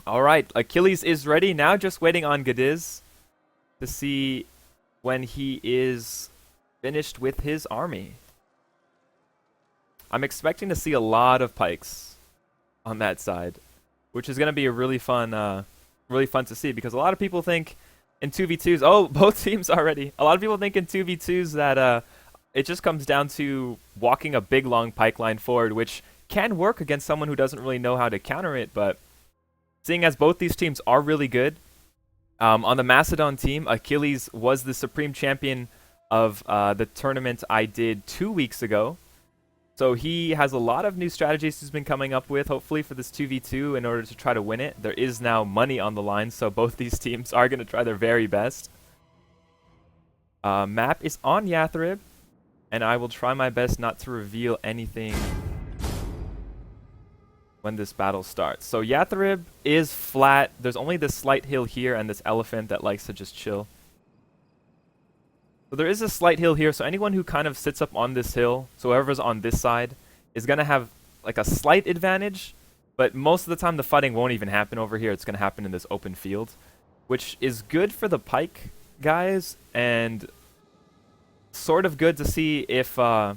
Alright, Achilles is ready. Now just waiting on Gadiz to see when he is finished with his army. I'm expecting to see a lot of pikes on that side, which is going to be a really fun to see, because a lot of people think in 2v2s, oh, both teams already. A lot of people think in 2v2s that it just comes down to walking a big long pike line forward, which can work against someone who doesn't really know how to counter it, but seeing as both these teams are really good, on the Macedon team, Achilles was the supreme champion of the tournament I did 2 weeks ago. So he has a lot of new strategies he's been coming up with, hopefully for this 2v2 in order to try to win it. There is now money on the line, so both these teams are going to try their very best. Map is on Yathrib, and I will try my best not to reveal anything when this battle starts. So Yathrib is flat. There's only this slight hill here and this elephant that likes to just chill. So there is a slight hill here, so anyone who kind of sits up on this hill, so whoever's on this side, is going to have like a slight advantage, but most of the time the fighting won't even happen over here. It's going to happen in this open field, which is good for the pike guys, and sort of good to see if the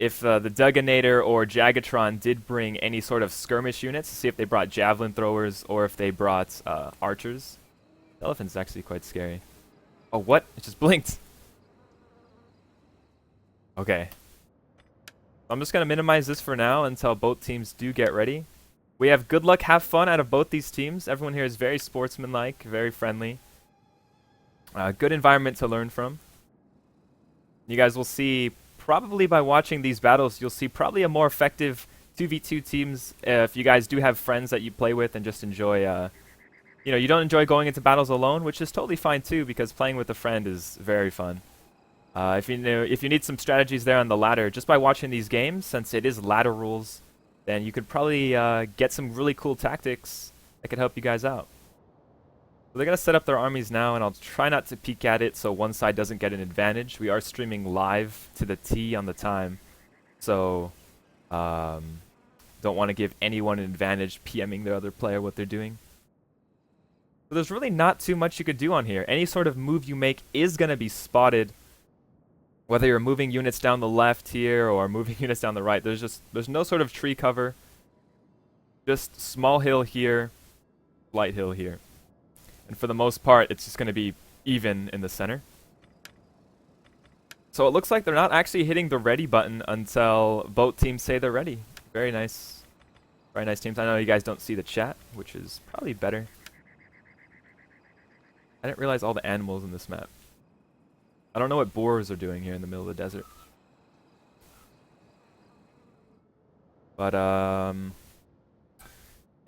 Dugganator or Jagatron did bring any sort of skirmish units, to see if they brought javelin throwers or if they brought archers. The elephant's actually quite scary. Oh, what? It just blinked. Okay. I'm just going to minimize this for now until both teams do get ready. We have good luck, have fun out of both these teams. Everyone here is very sportsmanlike, very friendly. Good environment to learn from. You guys will see, probably by watching these battles, you'll see probably a more effective 2v2 teams if you guys do have friends that you play with and just enjoy you don't enjoy going into battles alone, which is totally fine too, because playing with a friend is very fun. If you need some strategies there on the ladder, just by watching these games, since it is ladder rules, then you could probably get some really cool tactics that could help you guys out. So they're going to set up their armies now, and I'll try not to peek at it so one side doesn't get an advantage. We are streaming live to the T on the time, so don't want to give anyone an advantage PMing their other player what they're doing. So there's really not too much you could do on here. Any sort of move you make is going to be spotted. Whether you're moving units down the left here or moving units down the right, there's no sort of tree cover. Just small hill here, light hill here. And for the most part, it's just going to be even in the center. So it looks like they're not actually hitting the ready button until both teams say they're ready. Very nice. Very nice teams. I know you guys don't see the chat, which is probably better. I didn't realize all the animals in this map. I don't know what boars are doing here in the middle of the desert. But, yeah,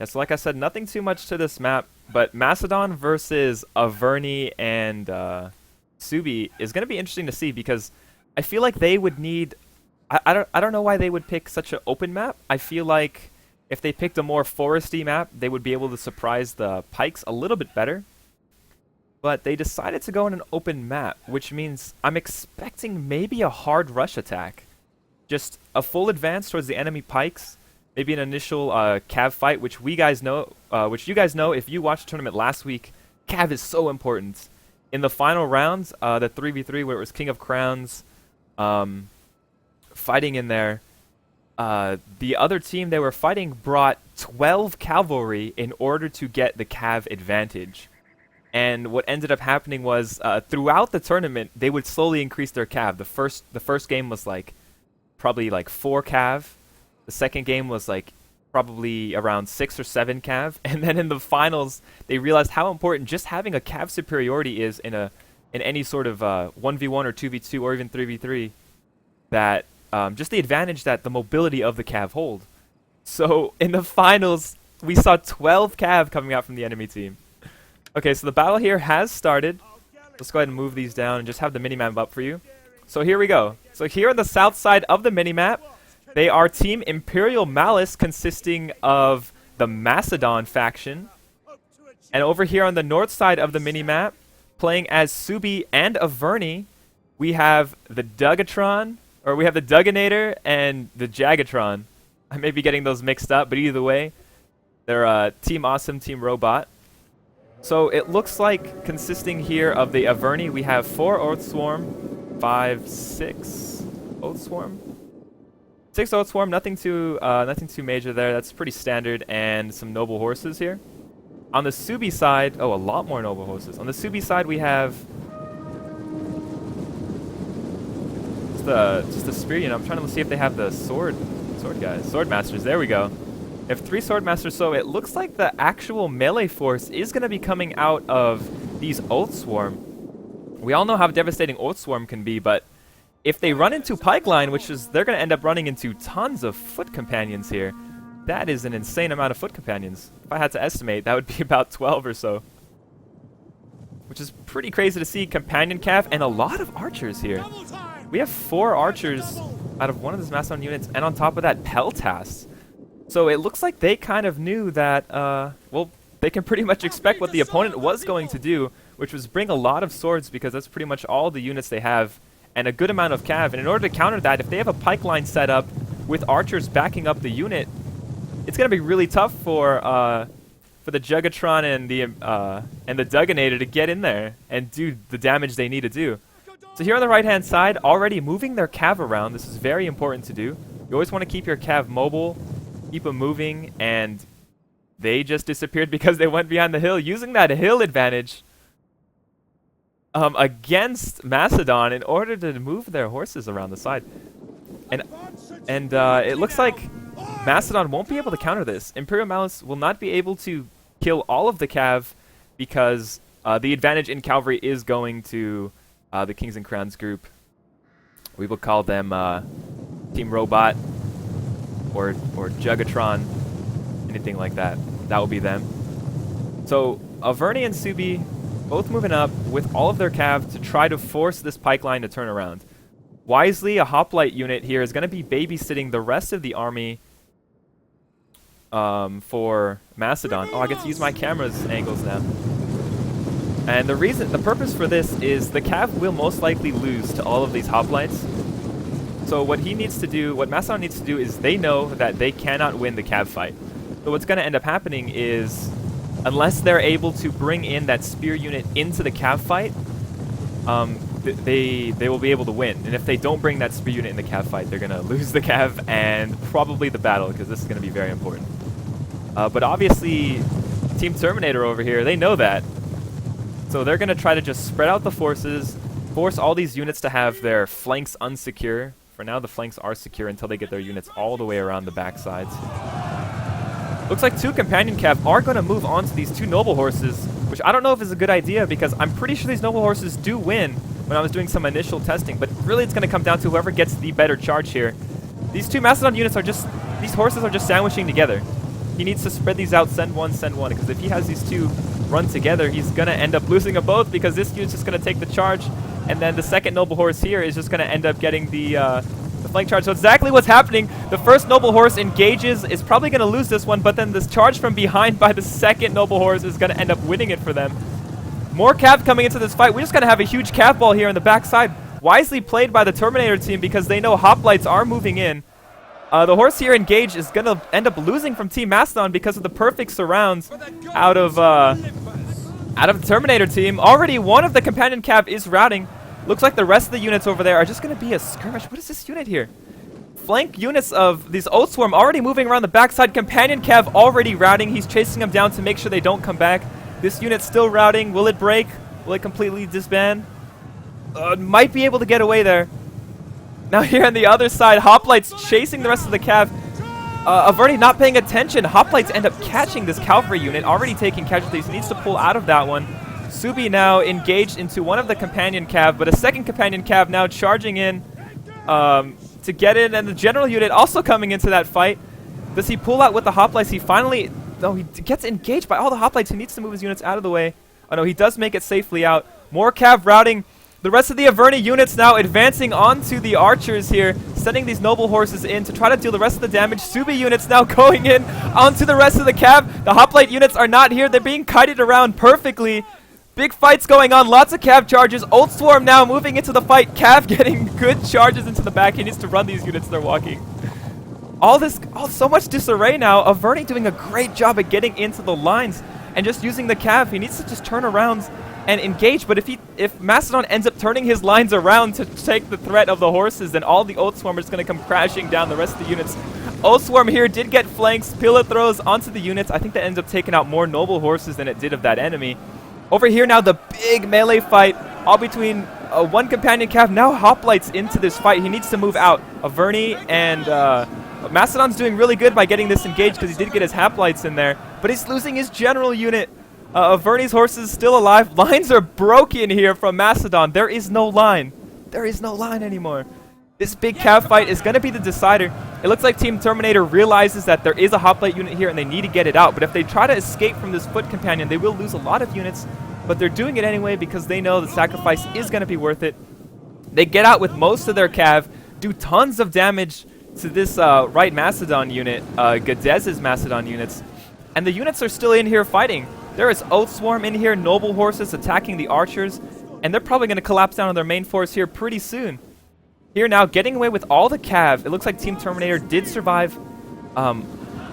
so like I said, nothing too much to this map. But Macedon versus Averni and Subi is going to be interesting to see, because I feel like they would need... I don't know why they would pick such an open map. I feel like if they picked a more foresty map, they would be able to surprise the pikes a little bit better. But they decided to go on an open map, which means I'm expecting maybe a hard rush attack. Just a full advance towards the enemy pikes, maybe an initial cav fight, which you guys know if you watched the tournament last week. Cav is so important. In the final rounds, the 3v3 where it was King of Crowns fighting in there, the other team they were fighting brought 12 cavalry in order to get the cav advantage. And what ended up happening was, throughout the tournament, they would slowly increase their cav. The first game was probably 4 cav. The second game was probably around 6 or 7 cav. And then in the finals, they realized how important just having a cav superiority is in any sort of 1v1 or 2v2 or even 3v3. That just the advantage that the mobility of the cav hold. So in the finals, we saw 12 cav coming out from the enemy team. Okay, so the battle here has started. Let's go ahead and move these down and just have the minimap up for you. So here we go. So here on the south side of the minimap, they are Team Imperial Malice, consisting of the Macedon faction. And over here on the north side of the minimap, playing as Subi and Averni, we have the Dugganator and the Jagatron. I may be getting those mixed up, but either way, They're Team Awesome, Team Robot. So it looks like, consisting here of the Averni, we have 4 Oath Swarm, 5, 6 Oath Swarm. 6 Oath Swarm, nothing too major there. That's pretty standard, and some noble horses here. On the Subi side, oh, a lot more noble horses. On the Subi side, we have just the spear unit. I'm trying to see if they have the sword guys, sword masters. There we go. They have 3 sword masters, so it looks like the actual melee force is going to be coming out of these Oath Swarm. We all know how devastating Oath Swarm can be, but if they run into Pipeline, which is, they're going to end up running into tons of foot companions here. That is an insane amount of foot companions. If I had to estimate, that would be about 12 or so. Which is pretty crazy to see. Companion Cav and a lot of archers here. We have 4 archers out of one of these Mastodon units, and on top of that, Peltas. So it looks like they kind of knew that, well, they can pretty much expect what the opponent was going to do, which was bring a lot of swords, because that's pretty much all the units they have, and a good amount of cav. And in order to counter that, if they have a pike line set up with archers backing up the unit, it's going to be really tough for the Jugatron and the Dugginator to get in there and do the damage they need to do. So here on the right-hand side, already moving their cav around. This is very important to do. You always want to keep your cav mobile, keep them moving, and they just disappeared because they went behind the hill, using that hill advantage against Mastodon in order to move their horses around the side. And it looks like Mastodon won't be able to counter this. Imperial Malice will not be able to kill all of the cav because the advantage in cavalry is going to the Kings and Crowns group. We will call them Team Robot or Jugatron, anything like that. That will be them. So Averni and Subi both moving up with all of their cav to try to force this pike line to turn around. Wisely, a hoplite unit here is going to be babysitting the rest of the army for Mastodon. Oh, I get to use my camera's angles now. And the purpose for this is the cav will most likely lose to all of these hoplites. So what Mastodon needs to do is they know that they cannot win the cav fight. So what's going to end up happening is, unless they're able to bring in that spear unit into the cav fight, they will be able to win. And if they don't bring that spear unit in the cav fight, they're going to lose the cav and probably the battle, because this is going to be very important. But obviously, Team Terminator over here, they know that. So they're going to try to just spread out the forces, force all these units to have their flanks unsecure. For now, the flanks are secure until they get their units all the way around the backsides. Looks like 2 companion cav are going to move on to these 2 noble horses, which I don't know if is a good idea, because I'm pretty sure these noble horses do win when I was doing some initial testing, but really it's going to come down to whoever gets the better charge here. These 2 Mastodon units are just, these horses are just sandwiching together. He needs to spread these out, send one, because if he has these 2 run together, he's going to end up losing them both, because this unit's just going to take the charge, and then the second noble horse here is just going to end up getting the flank charge. So exactly what's happening. The first noble horse engages, is probably going to lose this one, but then this charge from behind by the second noble horse is going to end up winning it for them. More cav coming into this fight. We're just going to have a huge cav ball here on the backside. Wisely played by the Terminator team, because they know hoplites are moving in. The horse here engaged is going to end up losing from Team Mastodon because of the perfect surrounds out of the Terminator team. Already one of the companion cav is routing. Looks like the rest of the units over there are just going to be a skirmish. What is this unit here? Flank units of these Oath Swarm already moving around the backside. Companion cav already routing. He's chasing them down to make sure they don't come back. This unit's still routing. Will it break? Will it completely disband? Might be able to get away there. Now here on the other side, hoplites chasing the rest of the cav. Averni not paying attention. Hoplites end up catching this cavalry unit, already taking casualties. He needs to pull out of that one. Subi now engaged into one of the companion cav, but a second companion cav now charging in to get in, and the general unit also coming into that fight. Does he pull out with the hoplites? He finally... No, he gets engaged by all the hoplites. He needs to move his units out of the way. Oh no, he does make it safely out. More cav routing. The rest of the Averni units now advancing onto the archers here, sending these noble horses in to try to deal the rest of the damage. Subi units now going in onto the rest of the cav. The hoplite units are not here. They're being kited around perfectly. Big fights going on. Lots of cav charges. Oath Swarm now moving into the fight. Cav getting good charges into the back. He needs to run these units. They're walking. So much disarray now. Averni doing a great job at getting into the lines and just using the cav. He needs to just turn around and engage, but if Mastodon ends up turning his lines around to take the threat of the horses, then all the Oath Swarm is going to come crashing down the rest of the units. Oath Swarm here did get flanks, pillar throws onto the units. I think that ends up taking out more noble horses than it did of that enemy. Over here now, the big melee fight, all between one companion cav. Now Hoplites into this fight. He needs to move out. Averni and Mastodon's doing really good by getting this engaged because he did get his Hoplites in there, but he's losing his general unit. Averni's horses still alive. Lines are broken here from Mastodon. There is no line. There is no line anymore. This big cav fight is going to be the decider. It looks like Team Terminator realizes that there is a hoplite unit here and they need to get it out. But if they try to escape from this foot companion, they will lose a lot of units. But they're doing it anyway because they know the sacrifice is going to be worth it. They get out with most of their cav, do tons of damage to this right Mastodon unit, Gadez's Mastodon units. And the units are still in here fighting. There is Oath Swarm in here, noble horses attacking the archers, and they're probably going to collapse down on their main force here pretty soon. Here now, getting away with all the cav. It looks like Team Terminator did survive,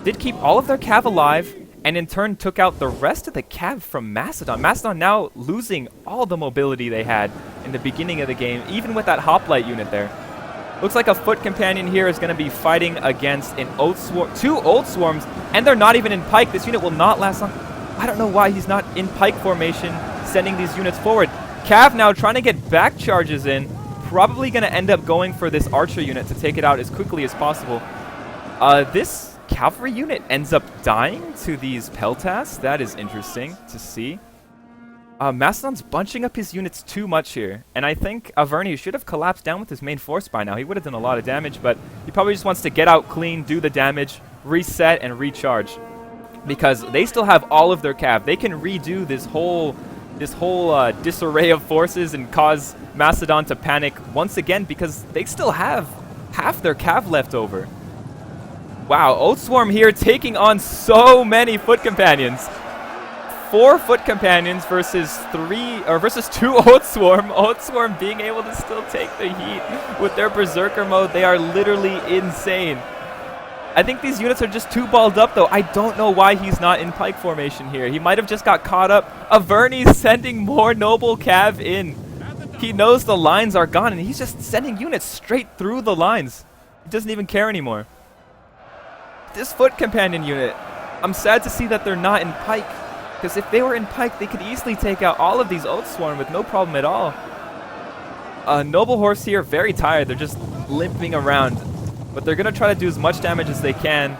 did keep all of their cav alive, and in turn took out the rest of the cav from Mastodon. Mastodon now losing all the mobility they had in the beginning of the game, even with that hoplite unit there. Looks like a foot companion here is going to be fighting against an Oath Swarm, 2 Oath Swarms, and they're not even in pike. This unit will not last long. I don't know why he's not in pike formation, sending these units forward. Cav now trying to get back charges in. Probably going to end up going for this archer unit to take it out as quickly as possible. This cavalry unit ends up dying to these Peltas. That is interesting to see. Mastodon's bunching up his units too much here. And I think Averni should have collapsed down with his main force by now. He would have done a lot of damage, but he probably just wants to get out clean, do the damage, reset, and recharge. Because they still have all of their cav. They can redo this whole disarray of forces and cause Mastodon to panic once again because they still have half their cav left over. Wow, Oath Swarm here taking on so many foot companions. 4 foot companions versus 2 Oath Swarm. Oath Swarm being able to still take the heat with their Berserker mode. They are literally insane. I think these units are just too balled up, though. I don't know why he's not in pike formation here. He might have just got caught up. Averni's sending more noble cav in. He knows the lines are gone, and he's just sending units straight through the lines. He doesn't even care anymore. This foot companion unit, I'm sad to see that they're not in pike, because if they were in pike, they could easily take out all of these Oath Swarm with no problem at all. Noble horse here, very tired. They're just limping around. But they're going to try to do as much damage as they can.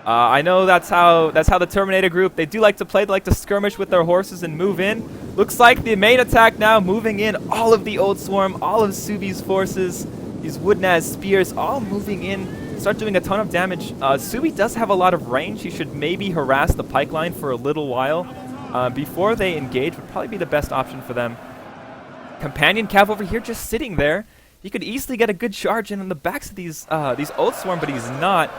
I know that's how the Terminator group, they do like to play. They like to skirmish with their horses and move in. Looks like the main attack now moving in. All of the Oath Swarm, all of Subi's forces, these Woodnaz spears, all moving in. Start doing a ton of damage. Subi does have a lot of range. He should maybe harass the pike line for a little while. Before they engage would probably be the best option for them. Companion cav over here just sitting there. He could easily get a good charge in on the backs of these Oath Swarm, but he's not.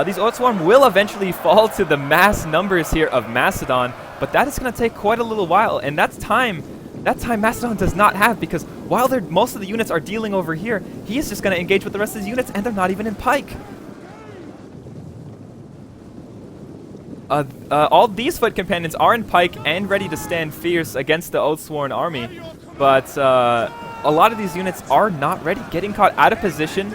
These Oath Swarm will eventually fall to the mass numbers here of Mastodon, but that is going to take quite a little while, and that's time. That time Mastodon does not have, because while most of the units are dealing over here, he is just going to engage with the rest of his units, and they're not even in pike. All these foot companions are in pike and ready to stand fierce against the Oath Sworn army, but a lot of these units are not ready, getting caught out of position.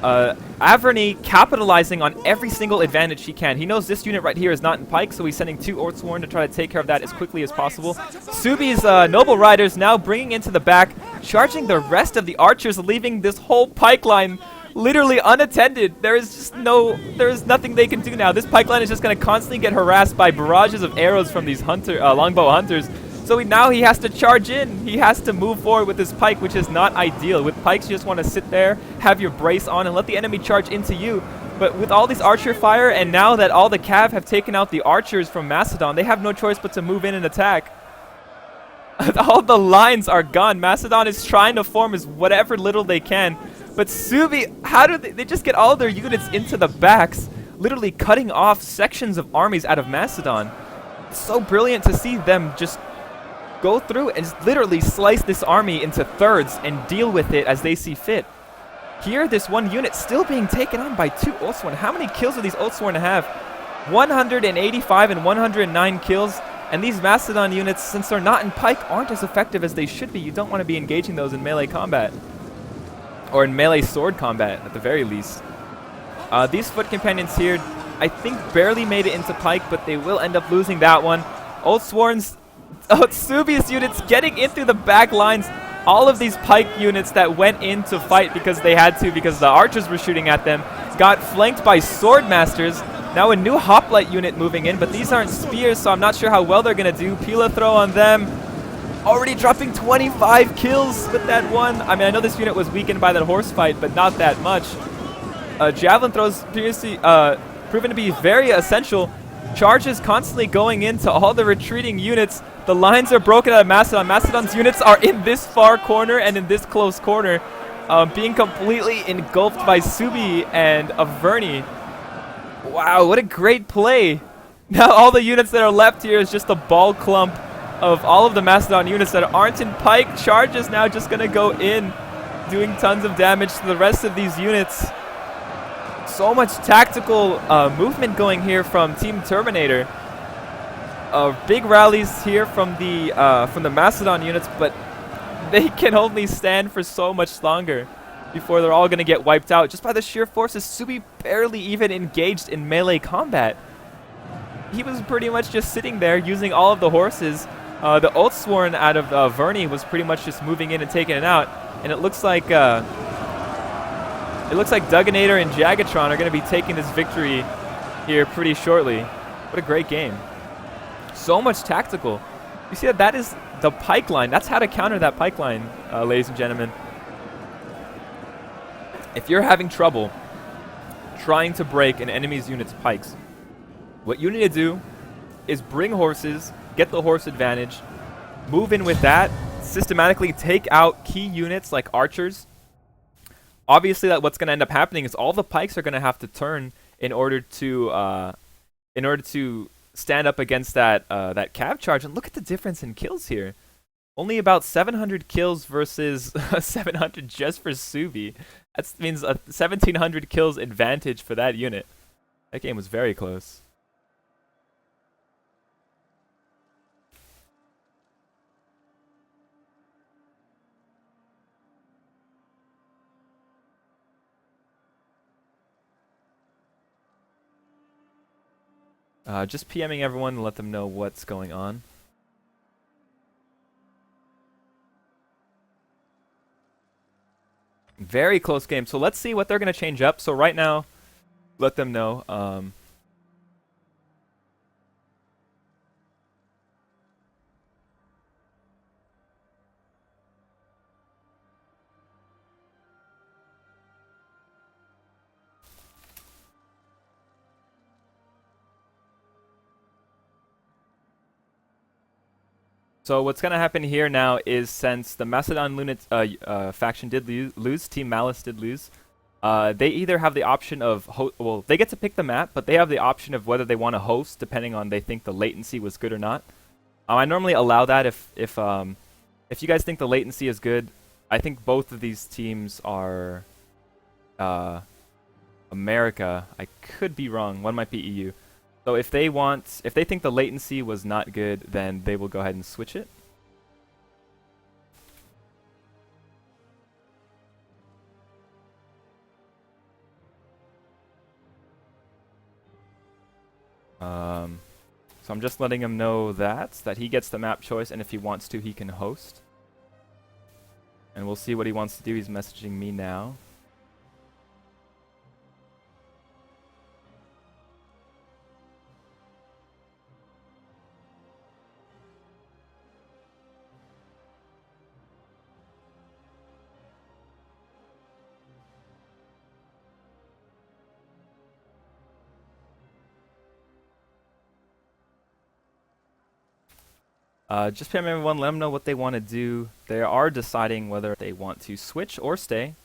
Averni capitalizing on every single advantage he can. He knows this unit right here is not in pike, so he's sending 2 Oath Sworn to try to take care of that as quickly as possible. Subi's Noble Riders now bringing into the back, charging the rest of the archers, leaving this whole pike line literally unattended. There is nothing they can do now. This pike line is just going to constantly get harassed by barrages of arrows from these longbow hunters. So now he has to charge in. He has to move forward with his pike, which is not ideal. With pikes, you just want to sit there, have your brace on, and let the enemy charge into you. But with all these archer fire, and now that all the cav have taken out the archers from Mastodon, they have no choice but to move in and attack. All the lines are gone. Mastodon is trying to form as whatever little they can. But Subi, how do they just get all their units into the backs, literally cutting off sections of armies out of Mastodon. It's so brilliant to see them just go through and literally slice this army into thirds and deal with it as they see fit. Here, this one unit still being taken on by 2 Oathsworn. How many kills do these Oathsworn have? 185 and 109 kills. And these Mastodon units, since they're not in Pike, aren't as effective as they should be. You don't want to be engaging those in melee combat. Or in melee sword combat, at the very least. These Foot Companions here, I think barely made it into Pike, but they will end up losing that one. Oathsworn's, Otsubi's units getting in through the back lines. All of these Pike units that went in to fight because they had to, because the archers were shooting at them, got flanked by Swordmasters. Now a new Hoplite unit moving in, but these aren't spears, so I'm not sure how well they're going to do. Pila throw on them. Already dropping 25 kills with that one. I mean, I know this unit was weakened by that horse fight, but not that much. Javelin throws previously proven to be very essential. Charges constantly going into all the retreating units. The lines are broken out of Mastodon. Mastodon's units are in this far corner and in this close corner, being completely engulfed by Subi and Averni. Wow, what a great play. Now all the units that are left here is just a ball clump of all of the Mastodon units that aren't in Pike. Charges now just going to go in, doing tons of damage to the rest of these units. So much tactical movement going here from Team Terminator. Big rallies here from the Mastodon units, but they can only stand for so much longer before they're all going to get wiped out just by the sheer forces. Subi barely even engaged in melee combat. He was pretty much just sitting there using all of the horses. The Oathsworn out of Verni was pretty much just moving in and taking it out, and it looks like Dugganator and Jagatron are going to be taking this victory here pretty shortly. What a great game. So much tactical. You see that is the Pike line. That's how to counter that Pike line, ladies and gentlemen. If you're having trouble trying to break an enemy's unit's pikes, what you need to do is bring horses, get the horse advantage, move in with that, systematically take out key units like archers. Obviously, what's going to end up happening is all the pikes are going to have to turn in order to stand up against that cav charge. And look at the difference in kills here. Only about 700 kills versus 700 just for Subi. That means a 1,700 kills advantage for that unit. That game was very close. Just PMing everyone to let them know what's going on. Very close game. So let's see what they're going to change up. So right now, let them know. So what's going to happen here now is, since the Macedon faction did lose, Team Malice did lose, they either have the option of, they get to pick the map, but they have the option of whether they want to host, depending on they think the latency was good or not. I normally allow that if you guys think the latency is good. I think both of these teams are America. I could be wrong. One might be EU. So if they think the latency was not good, then they will go ahead and switch it. So I'm just letting him know that he gets the map choice, and if he wants to, he can host. And we'll see what he wants to do. He's messaging me now. Just PM everyone, let them know what they want to do. They are deciding whether they want to switch or stay.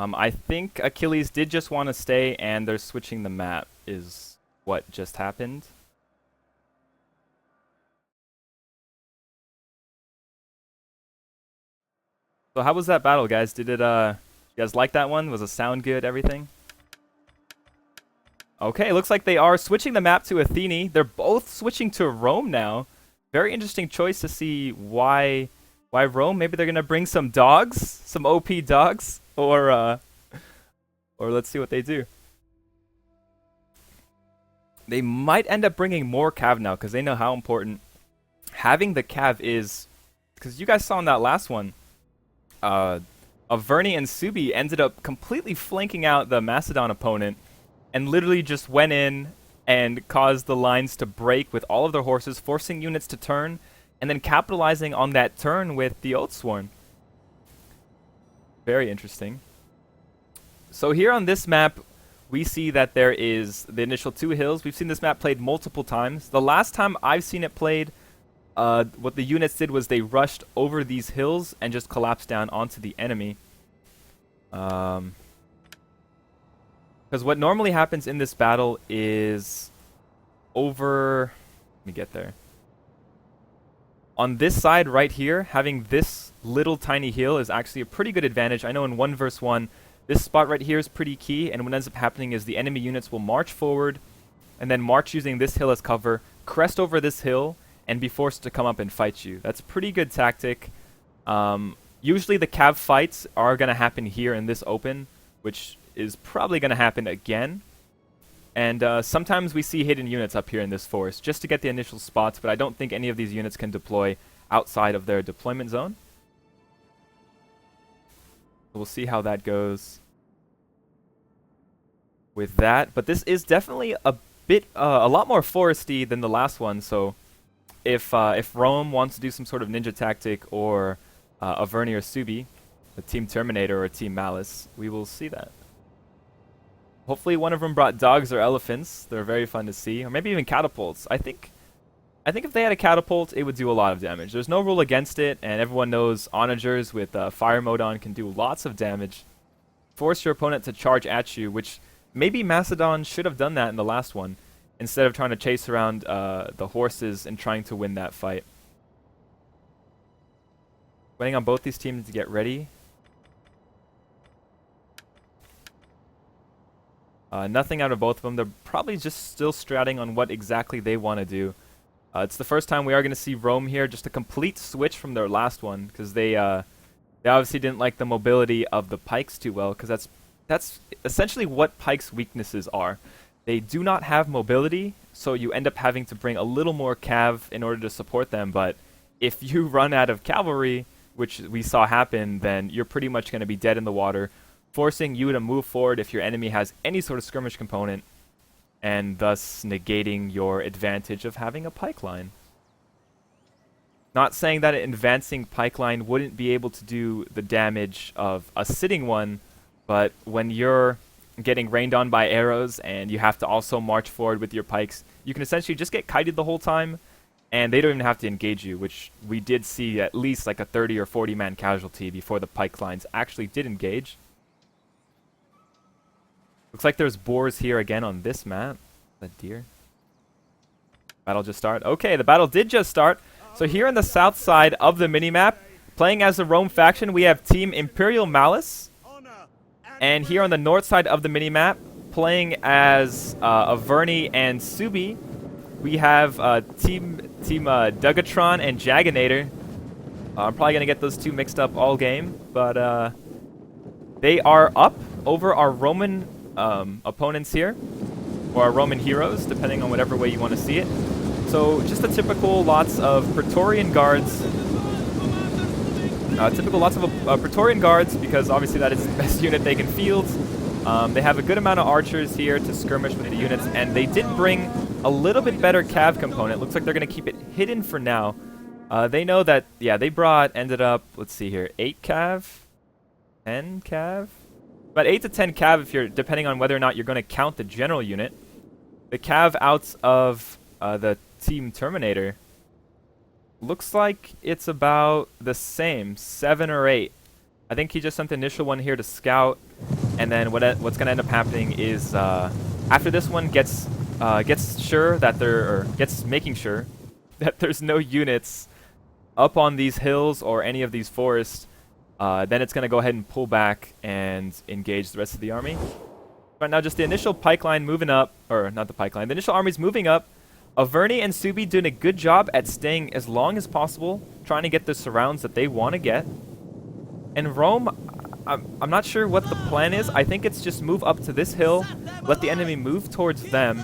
I think Achilles did just want to stay, and they're switching the map, is what just happened. So how was that battle, guys? Did it, you guys like that one? Was the sound good, everything? Okay, looks like they are switching the map to Athene. They're both switching to Rome now. Very interesting choice to see why Rome. Maybe they're gonna bring some dogs, some OP dogs, or let's see what they do. They might end up bringing more cav now because they know how important having the cav is. Because you guys saw in that last one, Averni and Subi ended up completely flanking out the Macedon opponent and literally just went in and caused the lines to break with all of their horses, forcing units to turn, and then capitalizing on that turn with the Oathsworn. Very interesting. So here on this map, we see that there is the initial 2 hills. We've seen this map played multiple times. The last time I've seen it played, what the units did was they rushed over these hills and just collapsed down onto the enemy. Because what normally happens in this battle is over... Let me get there. On this side right here, having this little tiny hill is actually a pretty good advantage. I know in 1 versus 1, this spot right here is pretty key, and what ends up happening is the enemy units will march forward, and then march using this hill as cover, crest over this hill, and be forced to come up and fight you. That's a pretty good tactic. Usually the cav fights are going to happen here in this open, which is probably going to happen again. And sometimes we see hidden units up here in this forest just to get the initial spots, but I don't think any of these units can deploy outside of their deployment zone. We'll see how that goes with that. But this is definitely a lot more foresty than the last one, so if Rome wants to do some sort of ninja tactic, or Averni or Subi, a Team Terminator or a Team Malice, we will see that. Hopefully one of them brought dogs or elephants. They're very fun to see. Or maybe even catapults. I think if they had a catapult, it would do a lot of damage. There's no rule against it, and everyone knows onagers with fire mode on can do lots of damage. Force your opponent to charge at you, which maybe Macedon should have done that in the last one, instead of trying to chase around the horses and trying to win that fight. Waiting on both these teams to get ready. Nothing out of both of them. They're probably just still stratting on what exactly they want to do. It's the first time we are going to see Rome here, just a complete switch from their last one, because they obviously didn't like the mobility of the pikes too well, because that's essentially what pikes' weaknesses are. They do not have mobility, so you end up having to bring a little more cav in order to support them, but if you run out of cavalry, which we saw happen, then you're pretty much going to be dead in the water, forcing you to move forward if your enemy has any sort of skirmish component, and thus negating your advantage of having a pike line. Not saying that an advancing pike line wouldn't be able to do the damage of a sitting one, but when you're getting rained on by arrows and you have to also march forward with your pikes, you can essentially just get kited the whole time, and they don't even have to engage you, which we did see at least like a 30 or 40 man casualty before the pike lines actually did engage. Looks like there's boars here again on this map. That deer. Battle just start. Okay, the battle did just start. So here on the south side of the minimap, playing as the Rome faction, we have Team Imperial Malice. And here on the north side of the minimap, playing as Averni and Subi, we have Team Dugatron and Jaganator. I'm probably going to get those two mixed up all game, but they are up over our Roman opponents here, or our Roman heroes, depending on whatever way you want to see it. So just a typical lots of Praetorian guards. Praetorian guards, because obviously that is the best unit they can field. They have a good amount of archers here to skirmish with the units, and they did bring a little bit better cav component. Looks like they're going to keep it hidden for now. They know that, yeah, they ended up, let's see here, 8 cav? 10 cav? About 8 to 10 cav if you're, depending on whether or not you're going to count the general unit. The cav outs of the Team Terminator looks like it's about the same, 7 or 8. I think he just sent the initial one here to scout, and then what's going to end up happening is after this one gets sure that gets making sure that there's no units up on these hills or any of these forests, then it's going to go ahead and pull back and engage the rest of the army. Right now, just the initial pike line moving up, or not the pike line, the initial army's moving up. Averni and Subi doing a good job at staying as long as possible, trying to get the surrounds that they want to get. And Rome, I'm not sure what the plan is. I think it's just move up to this hill, let the enemy move towards them,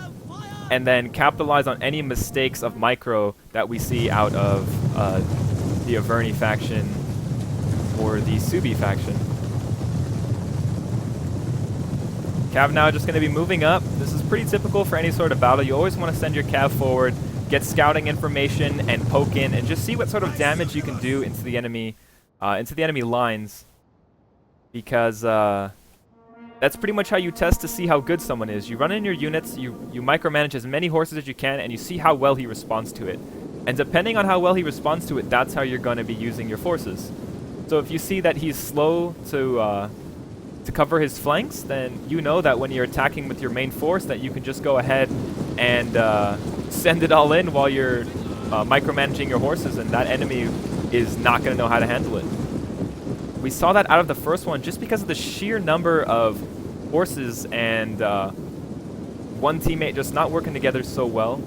and then capitalize on any mistakes of micro that we see out of the Averni faction or the Subi faction. Cav now just going to be moving up. This is pretty typical for any sort of battle. You always want to send your Cav forward, get scouting information, and poke in, and just see what sort of damage you can do into the enemy lines. Because that's pretty much how you test to see how good someone is. You run in your units, you micromanage as many horses as you can, and you see how well he responds to it. And depending on how well he responds to it, that's how you're going to be using your forces. So if you see that he's slow to cover his flanks, then you know that when you're attacking with your main force that you can just go ahead and send it all in while you're micromanaging your horses, and that enemy is not going to know how to handle it. We saw that out of the first one just because of the sheer number of horses and one teammate just not working together so well.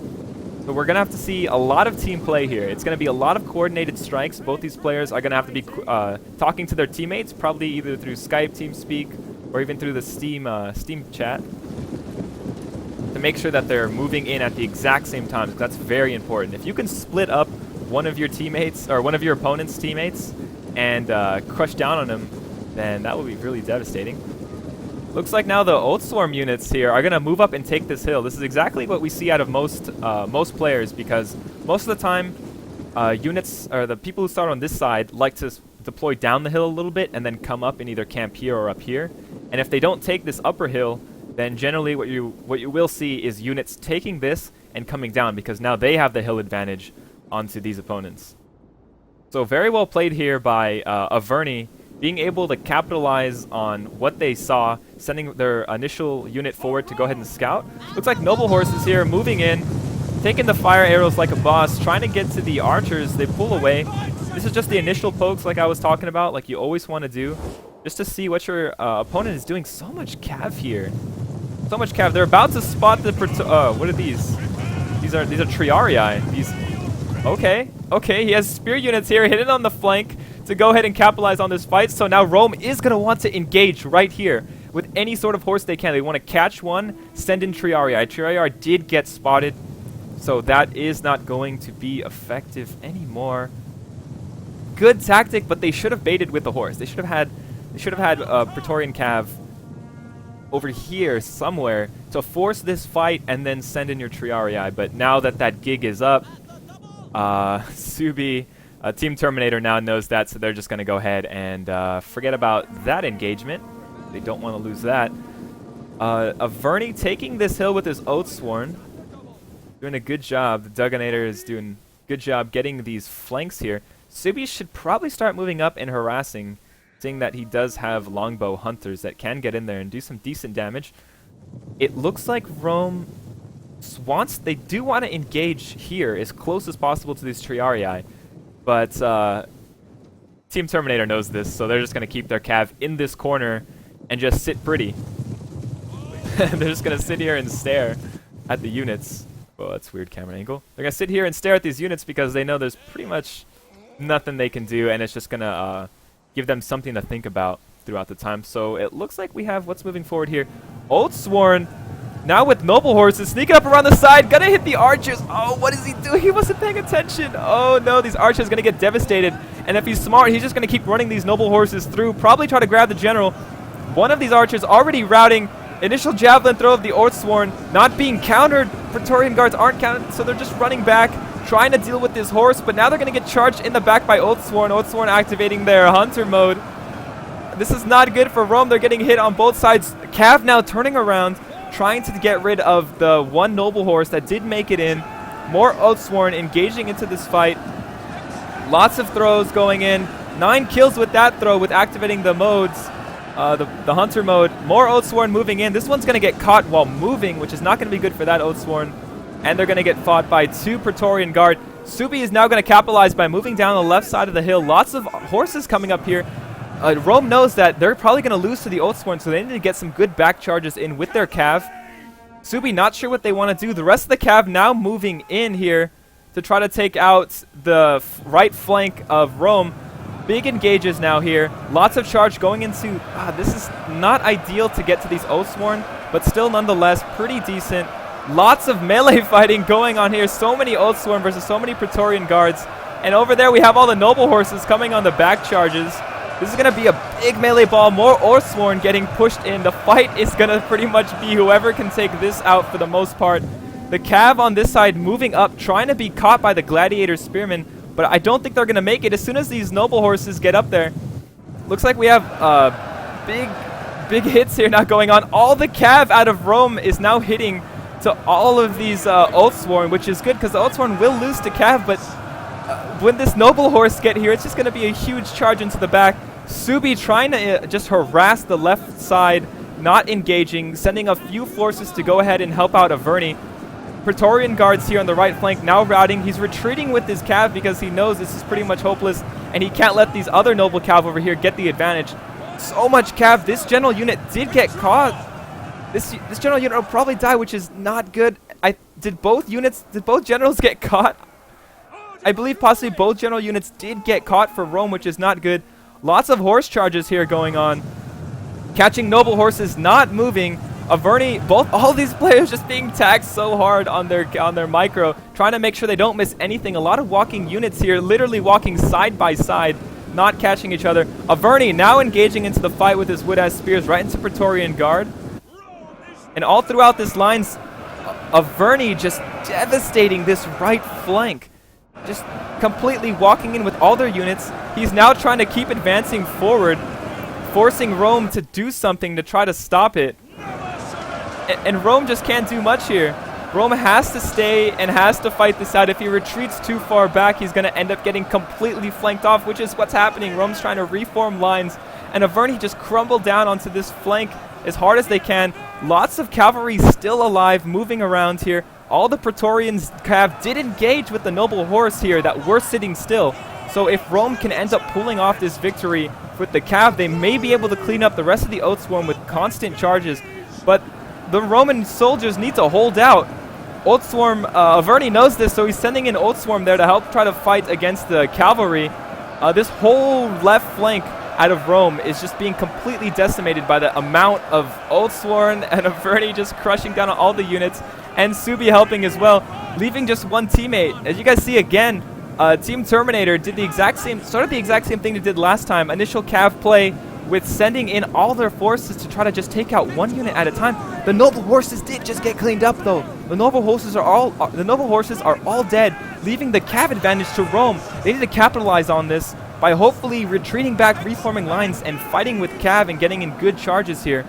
So we're going to have to see a lot of team play here. It's going to be a lot of coordinated strikes. Both these players are going to have to be talking to their teammates, probably either through Skype, TeamSpeak, or even through the Steam chat, to make sure that they're moving in at the exact same time. That's very important. If you can split up one of your teammates, or one of your opponent's teammates, and crush down on him, then that will be really devastating. Looks like now the Oathswarm units here are going to move up and take this hill. This is exactly what we see out of most players, because most of the time units, or the people who start on this side, like to deploy down the hill a little bit and then come up and either camp here or up here. And if they don't take this upper hill, then generally what you will see is units taking this and coming down, because now they have the hill advantage onto these opponents. So very well played here by Averni, being able to capitalize on what they saw, sending their initial unit forward to go ahead and scout. Looks like Noble Horses here moving in, taking the fire arrows like a boss, trying to get to the archers. They pull away. This is just the initial pokes like I was talking about, like you always want to do, just to see what your opponent is doing. So much cav here. So much cav. They're about to spot the... what are these? These are Triarii. These... Okay, he has spear units here hidden on the flank to go ahead and capitalize on this fight. So now Rome is going to want to engage right here with any sort of horse they can. They want to catch one, send in Triarii. Triarii did get spotted, so that is not going to be effective anymore. Good tactic, but they should have baited with the horse. They should have had Praetorian Cav over here somewhere to force this fight and then send in your Triarii. But now that that gig is up, Subi, Team Terminator now knows that, so they're just going to go ahead and forget about that engagement. They don't want to lose that. Averni taking this hill with his Oathsworn, doing a good job. The Dugonator is doing a good job getting these flanks here. Subi should probably start moving up and harassing, seeing that he does have longbow hunters that can get in there and do some decent damage. It looks like Rome they do want to engage here as close as possible to these Triarii, but Team Terminator knows this, so they're just going to keep their cav in this corner and just sit pretty. They're just going to sit here and stare at the units. Oh, that's weird camera angle. They're going to sit here and stare at these units because they know there's pretty much nothing they can do, and it's just going to give them something to think about throughout the time. So it looks like we have what's moving forward here. Oathsworn now with Noble Horses, sneaking up around the side, gonna hit the archers. Oh, what is he doing? He wasn't paying attention. Oh no, these archers gonna get devastated. And if he's smart, he's just gonna keep running these Noble Horses through, probably try to grab the general. One of these archers already routing. Initial javelin throw of the Oathsworn, not being countered. Praetorian Guards aren't countered, so they're just running back, trying to deal with this horse, but now they're gonna get charged in the back by Oathsworn. Oathsworn activating their hunter mode. This is not good for Rome. They're getting hit on both sides. Cav now turning around, trying to get rid of the one noble horse that did make it in. More Oathsworn engaging into this fight. Lots of throws going in. 9 kills with that throw with activating the modes, the hunter mode. More Oathsworn moving in. This one's going to get caught while moving, which is not going to be good for that Oathsworn. And they're going to get fought by 2 Praetorian Guard. Subi is now going to capitalize by moving down the left side of the hill. Lots of horses coming up here. Rome knows that they're probably going to lose to the Oathsworn, so they need to get some good back charges in with their cav. Subi not sure what they want to do. The rest of the cav now moving in here to try to take out the right flank of Rome. Big engages now here. Lots of charge going into... this is not ideal to get to these Oathsworn, but still nonetheless pretty decent. Lots of melee fighting going on here. So many Oathsworn versus so many Praetorian Guards. And over there we have all the noble horses coming on the back charges. This is going to be a big melee ball. More Oathsworn getting pushed in. The fight is going to pretty much be whoever can take this out for the most part. The cav on this side moving up, trying to be caught by the gladiator spearmen, but I don't think they're going to make it as soon as these noble horses get up there. Looks like we have big hits here now going on. All the cav out of Rome is now hitting to all of these Oathsworn, which is good because the Oathsworn will lose to cav, but when this noble horse get here, it's just going to be a huge charge into the back. Subi trying to just harass the left side, not engaging, sending a few forces to go ahead and help out Averni. Praetorian Guards here on the right flank now routing. He's retreating with his cav because he knows this is pretty much hopeless, and he can't let these other noble cav over here get the advantage. So much cav. This general unit did get caught. This general unit will probably die, which is not good. Did both generals get caught? I believe possibly both general units did get caught for Rome, which is not good. Lots of horse charges here going on. Catching noble horses, not moving. Averni, all these players just being taxed so hard on their micro, trying to make sure they don't miss anything. A lot of walking units here, literally walking side by side, not catching each other. Averni now engaging into the fight with his wood-ass spears right into Praetorian Guard. And all throughout this lines, Averni just devastating this right flank. Just completely walking in with all their units. He's now trying to keep advancing forward, forcing Rome to do something to try to stop it. And Rome just can't do much here. Rome has to stay and has to fight this out. If he retreats too far back, he's going to end up getting completely flanked off, which is what's happening. Rome's trying to reform lines, and Averni just crumbled down onto this flank as hard as they can. Lots of cavalry still alive, moving around here. All the Praetorians cav did engage with the noble horse here that were sitting still. So if Rome can end up pulling off this victory with the cav, they may be able to clean up the rest of the Oathsworn with constant charges. But the Roman soldiers need to hold out. Oathsworn, Averni knows this, so he's sending in Oathsworn there to help try to fight against the cavalry. This whole left flank out of Rome is just being completely decimated by the amount of Oathsworn, and Averni just crushing down on all the units, and Subi helping as well, leaving just one teammate. As you guys see again, Team Terminator did the exact same thing they did last time. Initial cav play with sending in all their forces to try to just take out one unit at a time. The noble horses did just get cleaned up though. The noble horses are all dead, leaving the cav advantage to Rome. They need to capitalize on this by hopefully retreating back, reforming lines, and fighting with cav and getting in good charges here.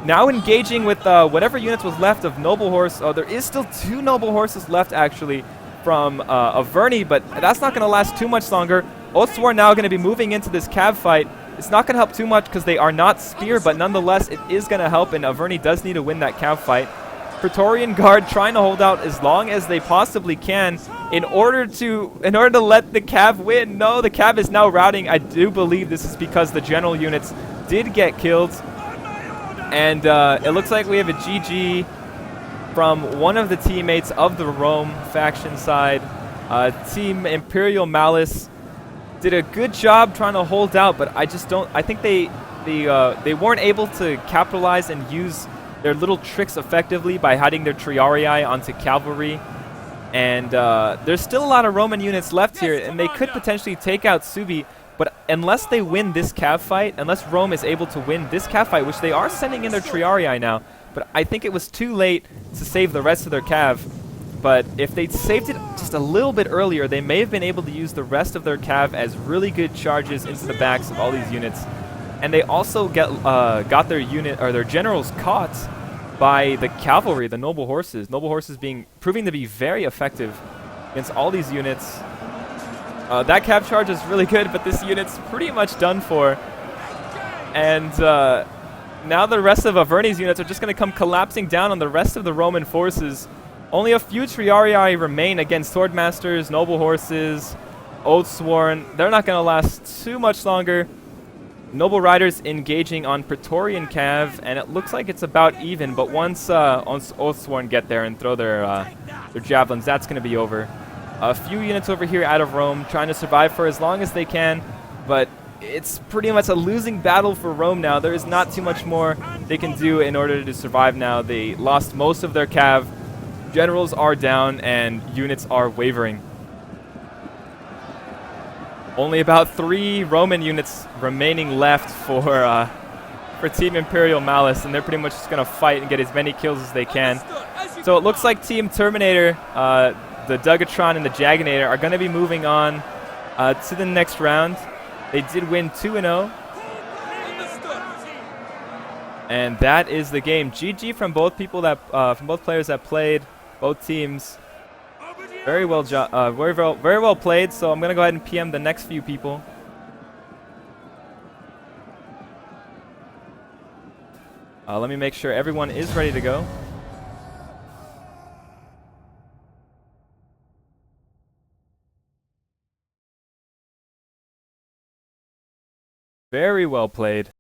Now engaging with whatever units was left of noble horse. There is still 2 noble horses left actually from Averni, but that's not going to last too much longer. Oathsworn now going to be moving into this cav fight. It's not going to help too much because they are not spear, but nonetheless it is going to help, and Averni does need to win that cav fight. Praetorian Guard trying to hold out as long as they possibly can in order to let the cav win. No, the cav is now routing. I do believe this is because the general units did get killed, and it looks like we have a GG from one of the teammates of the Rome faction side. Team Imperial Malice did a good job trying to hold out, but I think they weren't able to capitalize and use their little tricks effectively by hiding their Triarii onto cavalry. And there's still a lot of Roman units left here, and they could potentially take out Subi, but unless they win this cav fight, unless Rome is able to win this cav fight, which they are sending in their Triarii now, but I think it was too late to save the rest of their cav. But if they saved it just a little bit earlier, they may have been able to use the rest of their cav as really good charges into the backs of all these units. And they also got their generals caught by the cavalry, the noble horses. Noble horses proving to be very effective against all these units. That cav charge is really good, but this unit's pretty much done for. And now the rest of Averni's units are just going to come collapsing down on the rest of the Roman forces. Only a few Triarii remain against Swordmasters, Noble Horses, Oathsworn. They're not going to last too much longer. Noble Riders engaging on Praetorian Cav, and it looks like it's about even, but once Oathsworn get there and throw their javelins, that's going to be over. A few units over here out of Rome trying to survive for as long as they can, but it's pretty much a losing battle for Rome now. There is not too much more they can do in order to survive now. They lost most of their cav. Generals are down, and units are wavering. Only about 3 Roman units remaining left for Team Imperial Malice, and they're pretty much just going to fight and get as many kills as they can. So it looks like Team Terminator, the Dugatron and the Jaginator, are going to be moving on to the next round. They did win 2-0. And that is the game. GG from both people that from both players that played, both teams. Very well played. So I'm gonna go ahead and PM the next few people. Let me make sure everyone is ready to go. Very well played.